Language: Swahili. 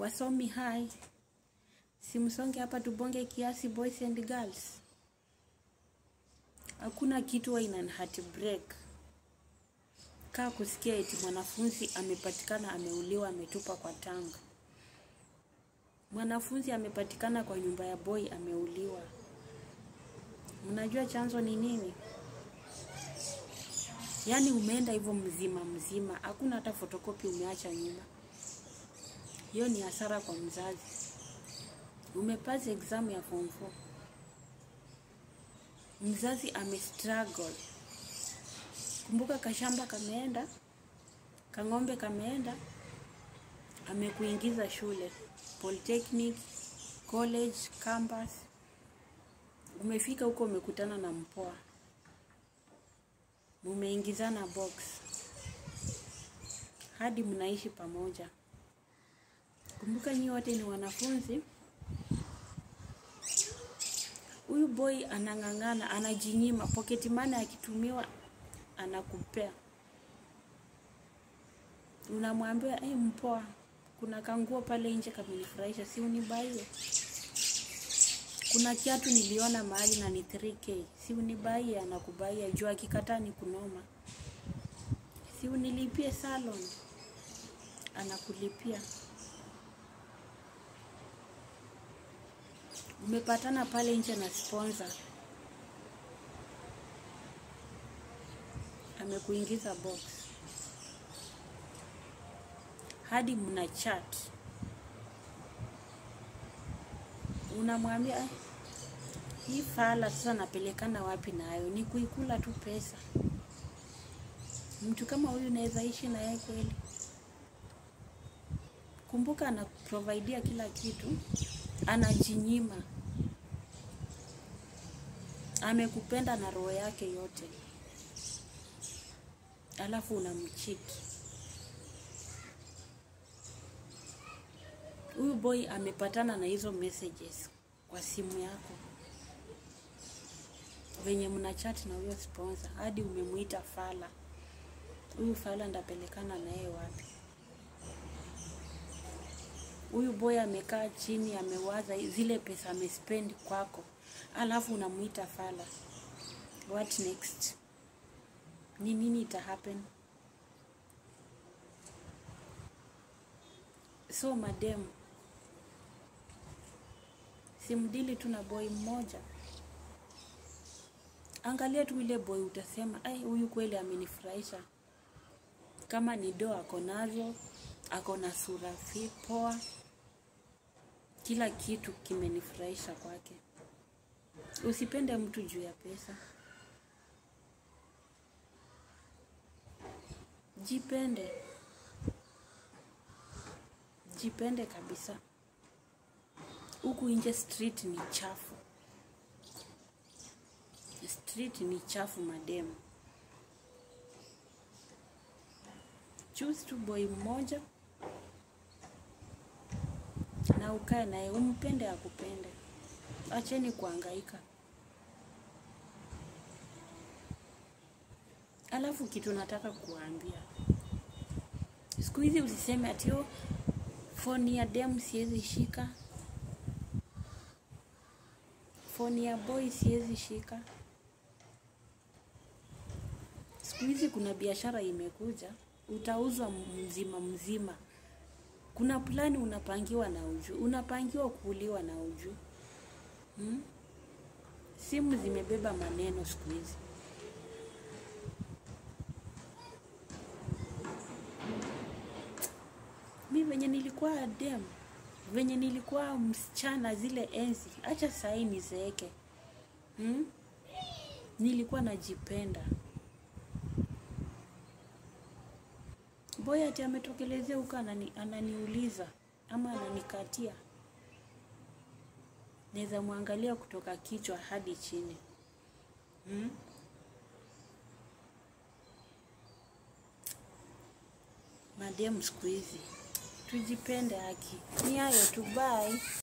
Wasomi hai. Simsonge hapa tubonge kiasi boys and girls. Hakuna kitu wa ina heart break. Kaa kusikia eti mwanafunzi amepatikana ameuliwa ametupa kwa tanga. Mwanafunzi amepatikana kwa nyumba ya boy ameuliwa. Mnajua chanzo ni nini? Yaani umeenda hivyo mzima. Hakuna hata fotokopi umeacha nyuma. Hiyo ni hasara kwa mzazi. Umepass exam ya form 4. Mzazi amestruggle. Kumbuka kashamba kameenda, kang'ombe kameenda, amekuingiza shule, polytechnic, college, campus. Umefika huko umekutana na mpoa. Mumeingizana box. Hadi mnaishi pamoja. Kumbuka nyi wote ni wanafunzi. Huyu boy anang'ang'ana, anajinyima, pocket money akitumiwa anakupea. Unamwambia, mpoa, kuna kanguo pale nje kamenifurahisha, si unibaie. Kuna kiatu niliona mahali na ni 3K, si unibaie, anakubaia, jua akikataa ni kunoma. Si unilipie salon, anakulipia. Umepatana pale nje na sponsor. Amekuingiza box. Hadi mna chat. Unamwambia, hii fala sasa napelekana wapi nayo? Ni kuikula tu pesa. Mtu kama huyu naweza ishi na yeye kweli? Kumbuka anakuprovidea kila kitu. Anajinyima. Amekupenda na roho yake yote. Alafu unamcheat. Huyu boy amepatana na hizo messages kwa simu yako. Venye mna chat na huyo sponsor hadi umemuita fala. Huyu fala ndapelekana na yeye wapi? Huyu boy amekaa chini amewaza zile pesa amespend kwako. Alafu unamuita fala. What next? Ni nini ita happen? So madam, simdili tu na boy mmoja. Angalia tu ile boy utasema, huyu kweli amenifurahisha. Kama ni doa ako nazo, ako na sura poa. Kila kitu kimenifurahisha kwake. Usipende mtu juu ya pesa. Jipende. Jipende kabisa. Huku nje street ni chafu. Street ni chafu madem. Choose tu boy mmoja. Na ukae naye umpende akupende. Acheni kuhangaika. Alafu kitu nataka kuambia. Siku hizi usiseme ati phone ya dem siwezi shika. Phone ya boy siwezi shika. Siku hizi kuna biashara imekuja, utauzwa mzima. Kuna plani unapangiwa na uju, unapangiwa kuuliwa na uju. Simu zimebeba maneno siku hizi. Mimi venye nilikuwa dem, venye nilikuwa msichana zile enzi, acha saa hii nizeeke. Nilikuwa najipenda. Boy ati ametokelezea huko ananiuliza ama ananikatia. Naweza muangalia kutoka kichwa hadi chini. Madem siku hizi. Tujipende haki. Ni hayo tu, bye.